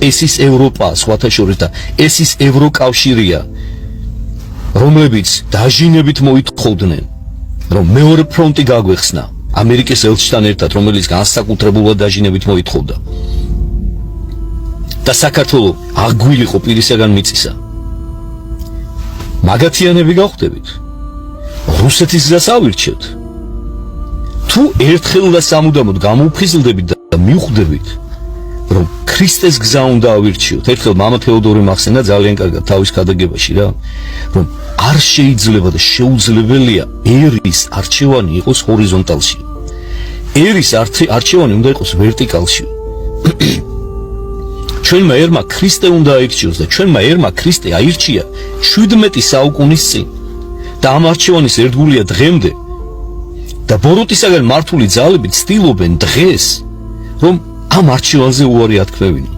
ეს ის ევროპა, სხვათა შორის და ეს ის ევროკავშირია, რომლებიც დაჟინებით მოითხოვდნენ, რომ მეორე ფრონტი გაგვეხსნა ამერიკის ელჩთან ერთად, რომელიც განსაკუთრებულად დაჟინებით მოითხოვდა. და საქართველო აგვილიყო პირისაგან მიწისა. მაგათიანები გავხდებით. რუსეთის გზას ავირჩევთ. თუ ერთხელ და სამუდამოდ გამოუფხიზლდებით და მივხვდებით, რომ ქრისტეს გზა უნდა ავირჩიოთ. ერთხელ მამა თეოდორე მახსენა ძალიან კარგად თავის ქადაგებაში რა, რომ არ შეიძლება და შეუძლებელია ერის არჩევანი იყოს ჰორიზონტალში. ერის არჩევანი უნდა იყოს ვერტიკალში. ჩვენმა ერმა ქრისტე უნდა აირჩიოს და ჩვენმა ერმა ქრისტე აირჩია 17 საუკუნის წინ. და ამ არჩევანის ერთგულია დღემდე. და ბოროტისაგან მართული ძალები ცდილობენ დღეს, რომ ამ არჩევანზე უარი ათქმევინო.